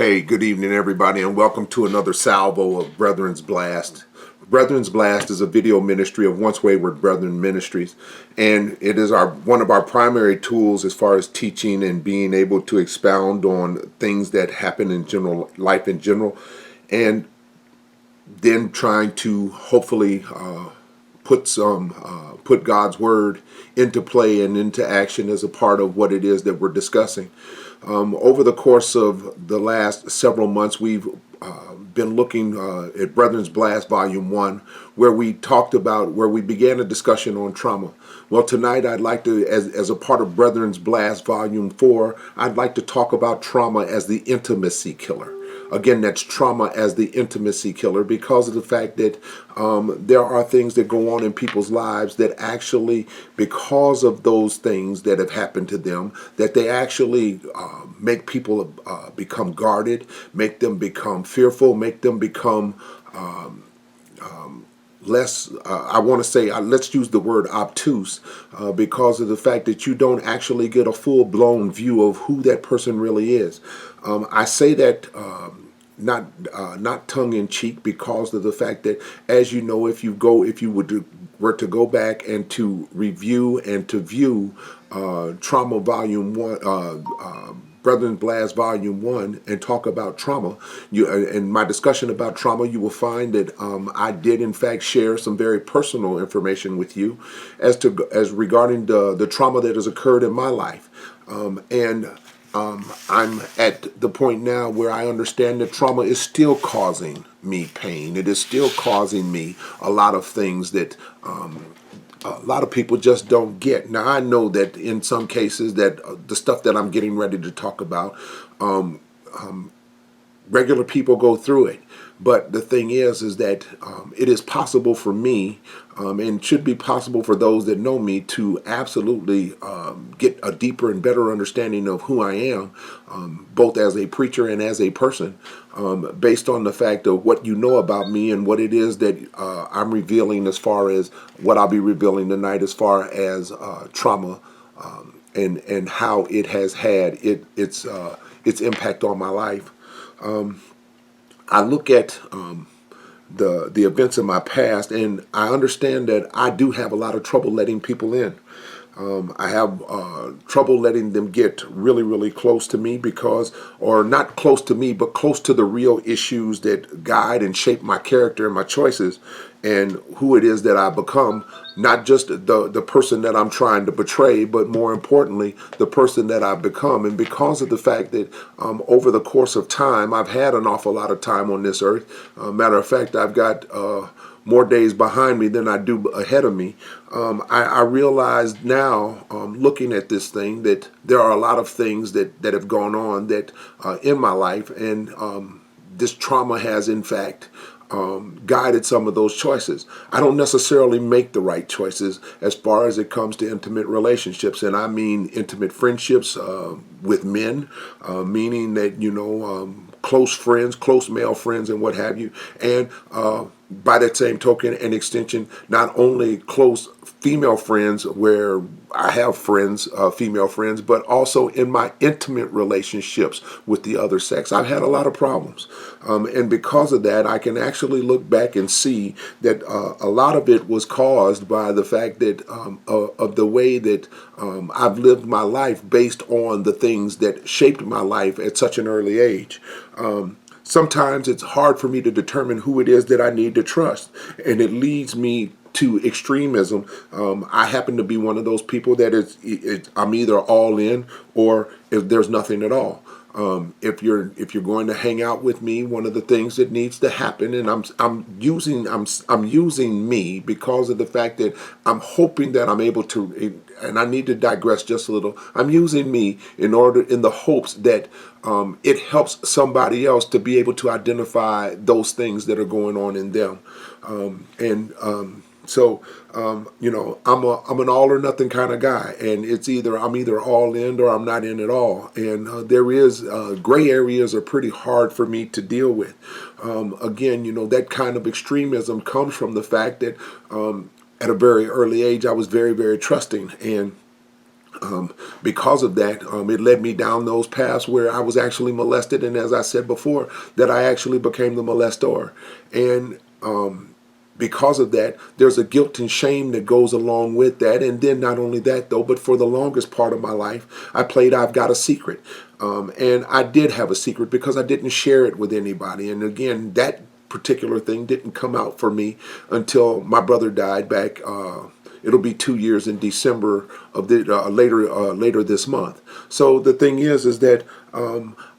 Hey, good evening, everybody, and welcome to another salvo of Brethren's Blast. Brethren's Blast is a video ministry of Once Wayward Brethren Ministries, and it is one of our primary tools as far as teaching and being able to expound on things that happen in general life in general, and then trying to hopefully put God's word into play and into action as a part of what it is that we're discussing. Over the course of the last several months, we've been looking at Brethren's Blast Volume 1, where we began a discussion on trauma. Well, tonight I'd like to, as a part of Brethren's Blast Volume 4, I'd like to talk about trauma as the intimacy killer. Again, that's trauma as the intimacy killer, because of the fact that there are things that go on in people's lives that actually, because of those things that have happened to them, that they actually make people become guarded, make them become fearful, make them become less, I want to say, let's use the word obtuse, because of the fact that you don't actually get a full-blown view of who that person really is. I say that not tongue in cheek, because of the fact that, as you know, if you were to go back and to review and to view Trauma Volume 1, Brethren's Blast Volume 1, and talk about trauma, in my discussion about trauma, you will find that I did in fact share some very personal information with you as regarding the trauma that has occurred in my life. I'm at the point now where I understand that trauma is still causing me pain. It is still causing me a lot of things that a lot of people just don't get. Now, I know that in some cases that the stuff that I'm getting ready to talk about, regular people go through it. But the thing is that it is possible for me, and should be possible for those that know me, to absolutely get a deeper and better understanding of who I am, both as a preacher and as a person, based on the fact of what you know about me and what it is that I'm revealing, as far as what I'll be revealing tonight, as far as trauma, and how it has had its impact on my life. I look at the events in my past, and I understand that I do have a lot of trouble letting people in. I have trouble letting them get really, really close to me, or not close to me, but close to the real issues that guide and shape my character and my choices and who it is that I become. Not just the person that I'm trying to portray, but more importantly, the person that I've become. And because of the fact that over the course of time, I've had an awful lot of time on this earth. Matter of fact, I've got more days behind me than I do ahead of me. I realize now, looking at this thing, that there are a lot of things that have gone on that in my life, and this trauma has in fact guided some of those choices. I don't necessarily make the right choices as far as it comes to intimate relationships, and I mean intimate friendships with men, meaning that, close friends, close male friends, and what have you, and by that same token and extension, not only close female friends where I have friends, female friends, but also in my intimate relationships with the other sex. I've had a lot of problems. And because of that, I can actually look back and see that a lot of it was caused by the fact that of the way that I've lived my life based on the things that shaped my life at such an early age. Sometimes it's hard for me to determine who it is that I need to trust, and it leads me to extremism. I happen to be one of those people that I'm either all in, or if there's nothing at all. If you're going to hang out with me, one of the things that needs to happen, and I'm using me because of the fact that I'm hoping that I'm able to, and I need to digress just a little. I'm using me in the hopes that it helps somebody else to be able to identify those things that are going on in them, So, I'm an all or nothing kind of guy, and I'm either all in or I'm not in at all. And there is gray areas are pretty hard for me to deal with. Again, that kind of extremism comes from the fact that at a very early age I was very, very trusting, and Because of that, it led me down those paths where I was actually molested, and as I said before, that I actually became the molestor. And because of that, there's a guilt and shame that goes along with that. And then not only that, though, but for the longest part of my life, I played I've got a secret. And I did have a secret because I didn't share it with anybody. And again, that particular thing didn't come out for me until my brother died back. It'll be 2 years in December of the later this month. So the thing is that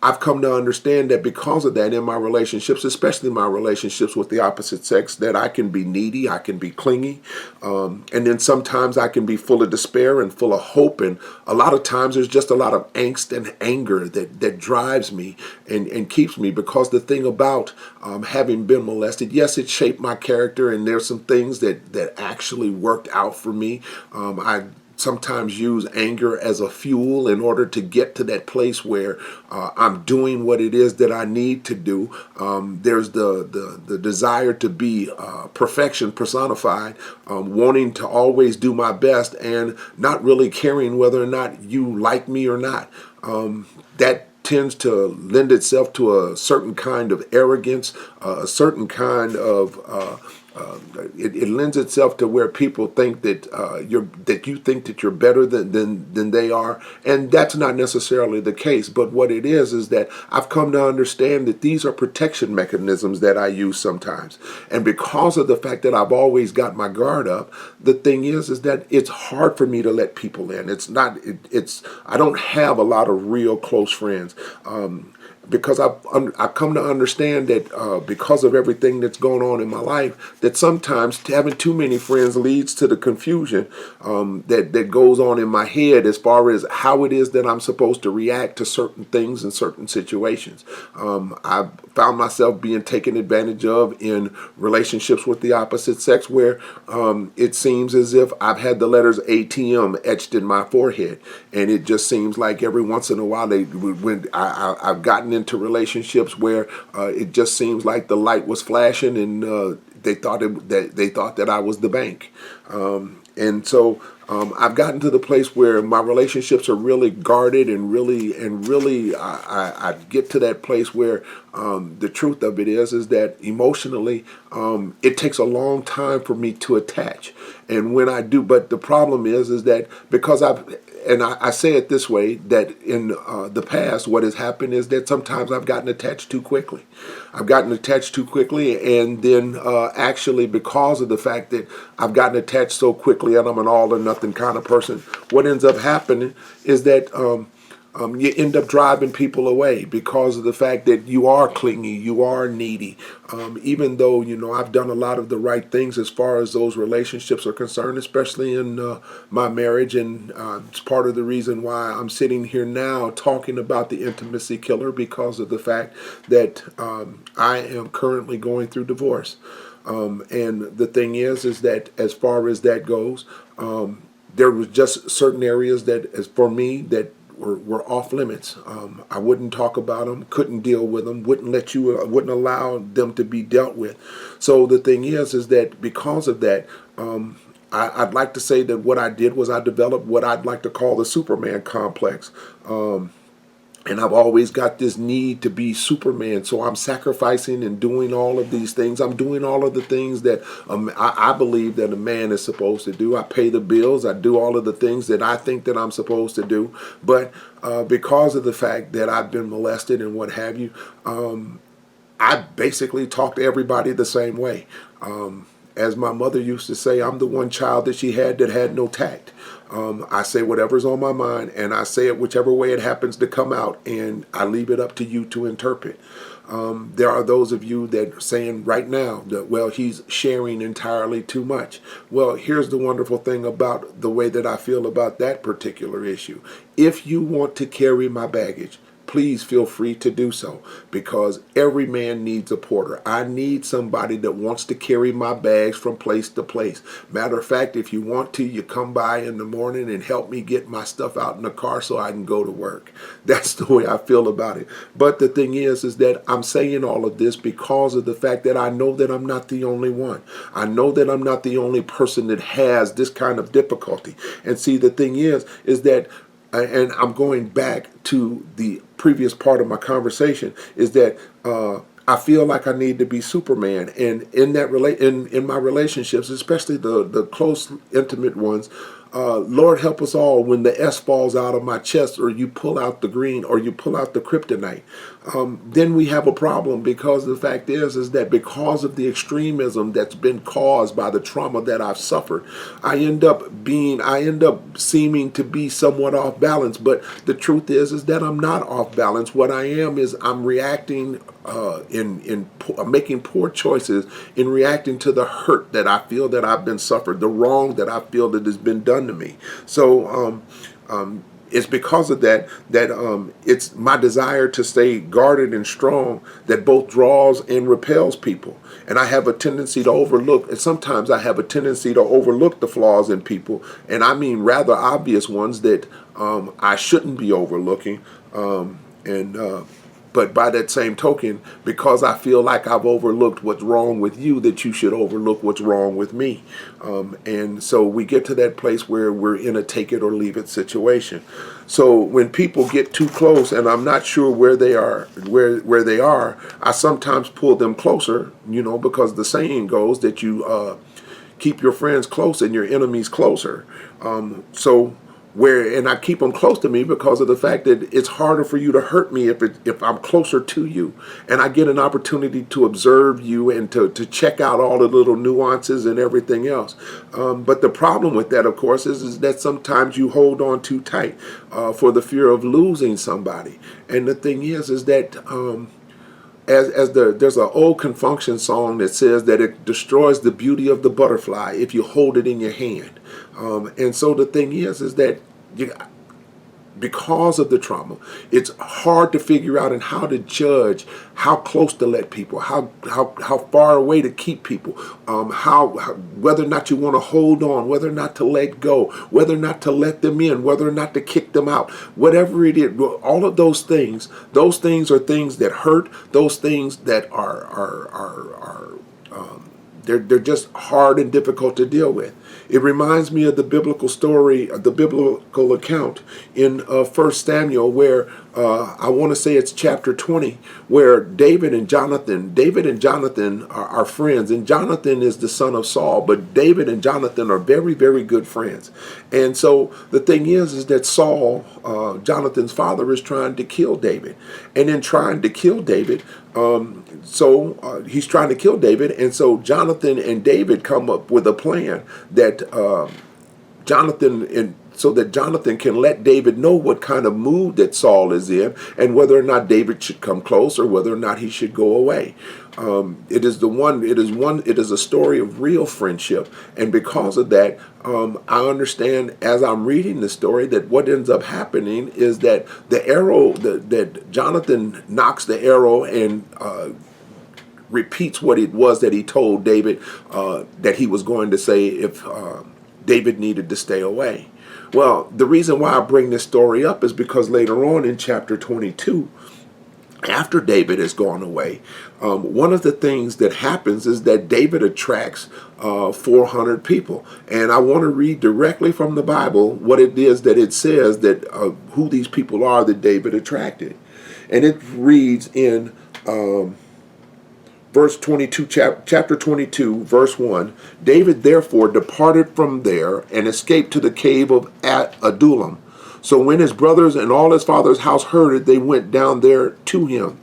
I've come to understand that because of that, in my relationships, especially my relationships with the opposite sex, that I can be needy, I can be clingy, and then sometimes I can be full of despair and full of hope. And a lot of times there's just a lot of angst and anger that drives me and keeps me. Because the thing about having been molested, yes, it shaped my character, and there's some things that actually worked out for me. I sometimes use anger as a fuel in order to get to that place where I'm doing what it is that I need to do. There's the desire to be perfection personified, wanting to always do my best and not really caring whether or not you like me or not. That tends to lend itself to a certain kind of arrogance, a certain kind of it lends itself to where people think that you think that you're better than they are, and that's not necessarily the case. But what it is that I've come to understand that these are protection mechanisms that I use sometimes, and because of the fact that I've always got my guard up, the thing is that it's hard for me to let people in. It's not. It's I don't have a lot of real close friends. Because I've come to understand that because of everything that's going on in my life, that sometimes having too many friends leads to the confusion that goes on in my head as far as how it is that I'm supposed to react to certain things in certain situations. I've found myself being taken advantage of in relationships with the opposite sex, where it seems as if I've had the letters ATM etched in my forehead, and it just seems like every once in a while I've gotten into relationships where it just seems like the light was flashing, and they thought that I was the bank, and so I've gotten to the place where my relationships are really guarded, and really I get to that place where the truth of it is that emotionally it takes a long time for me to attach, and when I do, but the problem is that because I say it this way, that in the past, what has happened is that sometimes I've gotten attached too quickly. I've gotten attached too quickly, and then actually, because of the fact that I've gotten attached so quickly, and I'm an all or nothing kind of person, what ends up happening is that you end up driving people away because of the fact that you are clingy, you are needy. Even though, I've done a lot of the right things as far as those relationships are concerned, especially in my marriage. And it's part of the reason why I'm sitting here now talking about the intimacy killer, because of the fact that I am currently going through divorce. And the thing is that as far as that goes, there was just certain areas that, as for me, that were off limits. I wouldn't talk about them, couldn't deal with them, wouldn't allow them to be dealt with. So the thing is that because of that, I'd like to say that what I did was I developed what I'd like to call the Superman complex. And I've always got this need to be Superman. So I'm sacrificing and doing all of these things. I'm doing all of the things that I believe that a man is supposed to do. I pay the bills. I do all of the things that I think that I'm supposed to do. But because of the fact that I've been molested and what have you, I basically talk to everybody the same way. As my mother used to say, I'm the one child that she had that had no tact. I say whatever's on my mind, and I say it whichever way it happens to come out, and I leave it up to you to interpret. There are those of you that are saying right now that, well, he's sharing entirely too much. Well, here's the wonderful thing about the way that I feel about that particular issue. If you want to carry my baggage, please feel free to do so, because every man needs a porter. I need somebody that wants to carry my bags from place to place. Matter of fact, if you want to, you come by in the morning and help me get my stuff out in the car so I can go to work. That's the way I feel about it. But the thing is that I'm saying all of this because of the fact that I know that I'm not the only one. I know that I'm not the only person that has this kind of difficulty. And see, the thing is that, and I'm going back to the previous part of my conversation, is that I feel like I need to be Superman, and in that in my relationships, especially the close, intimate ones. Lord help us all when the S falls out of my chest, or you pull out the green, or you pull out the kryptonite. Then we have a problem, because the fact is that because of the extremism that's been caused by the trauma that I've suffered, I end up seeming to be somewhat off balance. But the truth is that I'm not off balance. What I am is I'm reacting making poor choices, in reacting to the hurt that I feel that I've been suffered, the wrong that I feel that has been done to me. So it's because of that it's my desire to stay guarded and strong that both draws and repels people. And I have a tendency to overlook, and sometimes I have a tendency to overlook the flaws in people, and I mean rather obvious ones that I shouldn't be overlooking. But by that same token, because I feel like I've overlooked what's wrong with you, that you should overlook what's wrong with me. And so we get to that place where we're in a take it or leave it situation. So when people get too close and I'm not sure where they are, I sometimes pull them closer, because the saying goes that you keep your friends close and your enemies closer. And I keep them close to me because of the fact that it's harder for you to hurt me if I'm closer to you, and I get an opportunity to observe you and to check out all the little nuances and everything else. But the problem with that, of course, is that sometimes you hold on too tight for the fear of losing somebody. And the thing is that there's an old Confunction song that says that it destroys the beauty of the butterfly if you hold it in your hand. And so the thing is that because of the trauma, it's hard to figure out and how to judge how close to let people, how far away to keep people, whether or not you want to hold on, whether or not to let go, whether or not to let them in, whether or not to kick them out, whatever it is. All of those things are things that hurt. Those things that they're just hard and difficult to deal with. It reminds me of the biblical story, the biblical account in 1 Samuel, where I want to say it's chapter 20, where David and Jonathan are friends, and Jonathan is the son of Saul, but David and Jonathan are very, very good friends. And so the thing is that Saul, Jonathan's father, is trying to kill David, and in trying to kill David, he's trying to kill David, and so Jonathan and David come up with a plan that so that Jonathan can let David know what kind of mood that Saul is in, and whether or not David should come close or whether or not he should go away. It is a story of real friendship, and because of that, I understand as I'm reading the story that what ends up happening is that the arrow that Jonathan knocks the arrow and repeats what it was that he told David that he was going to say if David needed to stay away. Well, the reason why I bring this story up is because later on in chapter 22, after David has gone away, one of the things that happens is that David attracts 400 people. And I want to read directly from the Bible what it is that it says that who these people are that David attracted. And it reads in verse 22, chapter 22, verse 1, David therefore departed from there and escaped to the cave of Adullam. So when his brothers and all his father's house heard it, they went down there to him.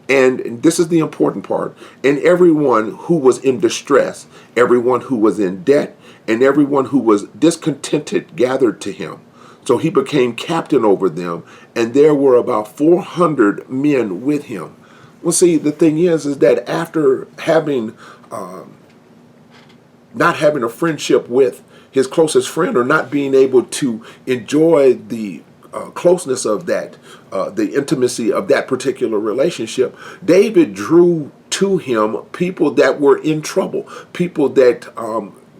And this is the important part. And everyone who was in distress, everyone who was in debt, and everyone who was discontented gathered to him. So he became captain over them, and there were about 400 men with him. Well, see, the thing is that after having, not having a friendship with his closest friend, or not being able to enjoy the closeness of that, the intimacy of that particular relationship, David drew to him people that were in trouble, people that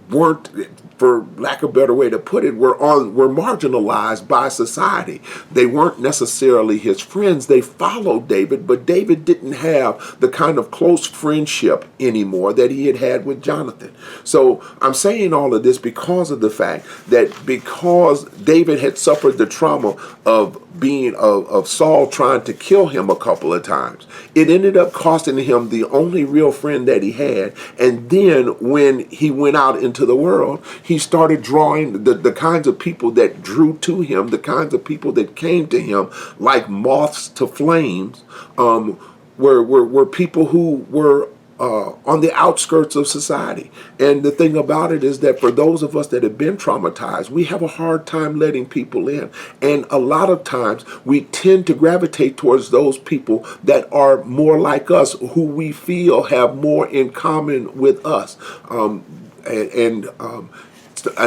weren't, for lack of a better way to put it, were marginalized by society. They weren't necessarily his friends. They followed David, but David didn't have the kind of close friendship anymore that he had with Jonathan. So I'm saying all of this because of the fact that because David had suffered the trauma of of Saul trying to kill him a couple of times, it ended up costing him the only real friend that he had. And then when he went out into the world, he started drawing the kinds of people that drew to him, the kinds of people that came to him like moths to flames, were people who were on the outskirts of society. And the thing about it is that for those of us that have been traumatized, we have a hard time letting people in. And a lot of times we tend to gravitate towards those people that are more like us, who we feel have more in common with us. And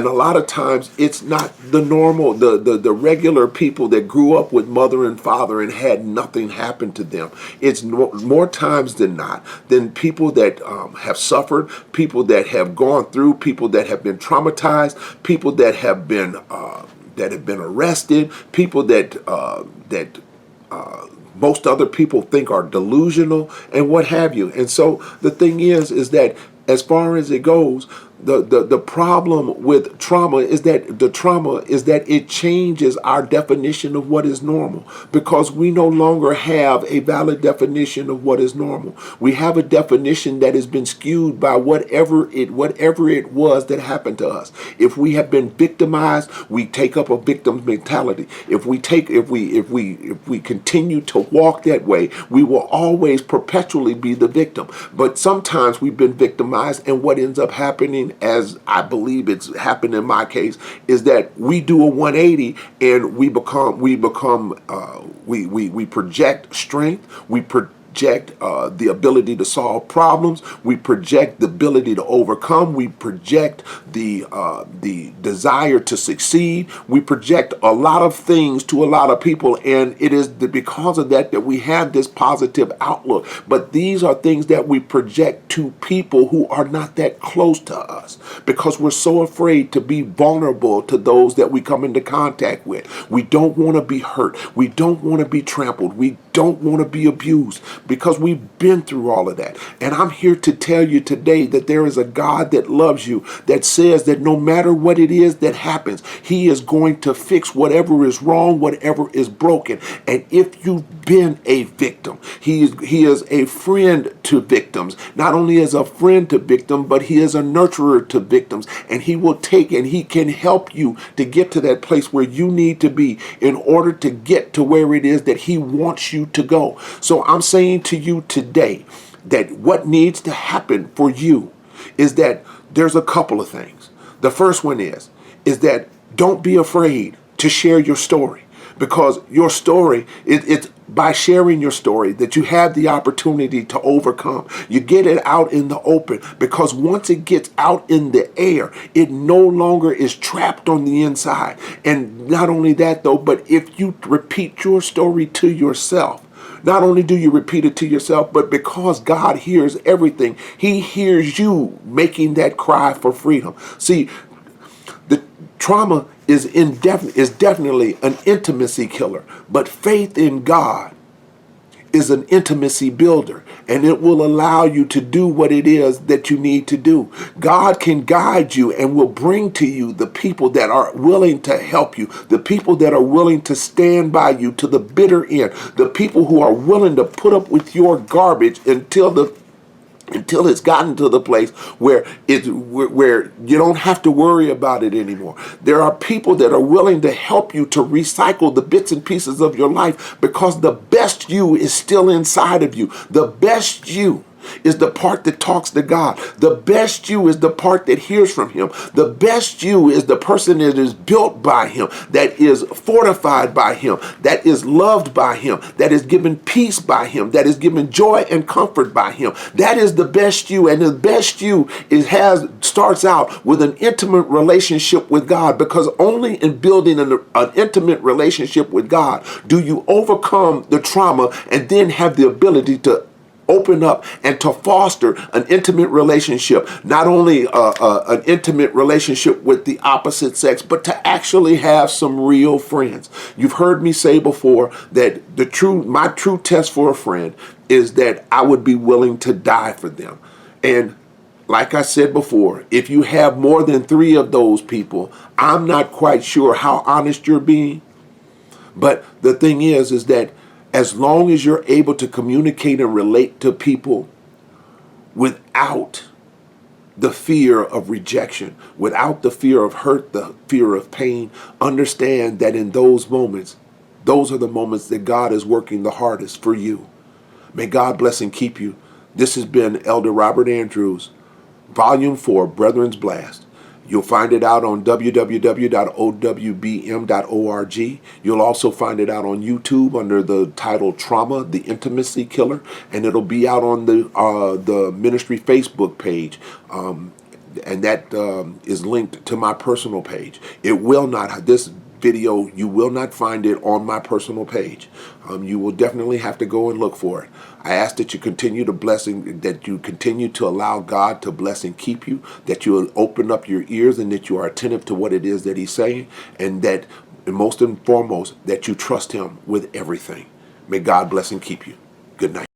a lot of times it's not the normal, the regular people that grew up with mother and father and had nothing happen to them. It's more times than not than people that have suffered, people that have gone through, people that have been traumatized, people that have been arrested, people that most other people think are delusional and what have you. And so the thing is that as far as it goes, the problem with trauma is that it changes our definition of what is normal, because we no longer have a valid definition of what is normal. We have a definition that has been skewed by whatever it was that happened to us. If we have been victimized, we take up a victim mentality. If we continue to walk that way, we will always perpetually be the victim. But sometimes we've been victimized, and what ends up happening, as I believe it's happened in my case, is that we do a 180 and we project strength, we project the ability to solve problems, we project the ability to overcome, we project the desire to succeed, we project a lot of things to a lot of people, and it is because of that we have this positive outlook. But these are things that we project to people who are not that close to us, because we're so afraid to be vulnerable to those that we come into contact with. We don't want to be hurt, we don't want to be trampled, we don't want to be abused, because we've been through all of that. And I'm here to tell you today that there is a God that loves you, that says that no matter what it is that happens, he is going to fix whatever is wrong, whatever is broken. And if you've been a victim, he is a friend to victims. Not only as a friend to victims, but he is a nurturer to victims. And he will take and he can help you to get to that place where you need to be in order to get to where it is that he wants you to go. So I'm saying to you today that what needs to happen for you is that there's a couple of things. The first one is that don't be afraid to share your story, because your story, it's by sharing your story that you have the opportunity to overcome. You get it out in the open, because once it gets out in the air, it no longer is trapped on the inside. And not only that though, but if you repeat your story to yourself, not only do you repeat it to yourself, but because God hears everything, he hears you making that cry for freedom. See, the trauma is definitely an intimacy killer, but faith in God is an intimacy builder, and it will allow you to do what it is that you need to do. God can guide you and will bring to you the people that are willing to help you, the people that are willing to stand by you to the bitter end, the people who are willing to put up with your garbage until it's gotten to the place where you don't have to worry about it anymore. There are people that are willing to help you to recycle the bits and pieces of your life, because the best you is still inside of you. The best you is the part that talks to God. The best you is the part that hears from him. The best you is the person that is built by him, that is fortified by him, that is loved by him, that is given peace by him, that is given joy and comfort by him. That is the best you. And the best you starts out with an intimate relationship with God, because only in building an intimate relationship with God do you overcome the trauma and then have the ability to open up and to foster an intimate relationship, not only an intimate relationship with the opposite sex, but to actually have some real friends. You've heard me say before that my true test for a friend is that I would be willing to die for them. And like I said before, if you have more than 3 of those people, I'm not quite sure how honest you're being. But the thing is that as long as you're able to communicate and relate to people without the fear of rejection, without the fear of hurt, the fear of pain, understand that in those moments, those are the moments that God is working the hardest for you. May God bless and keep you. This has been Elder Robert Andrews, Volume 4, Brethren's Blast. You'll find it out on www.owbm.org. You'll also find it out on YouTube under the title Trauma, the Intimacy Killer, and it'll be out on the ministry Facebook page. And that is linked to my personal page. This video, you will not find it on my personal page. You will definitely have to go and look for it. I ask that you continue to that you continue to allow God to bless and keep you, that you will open up your ears and that you are attentive to what it is that he's saying, and that most and foremost, that you trust him with everything. May God bless and keep you. Good night.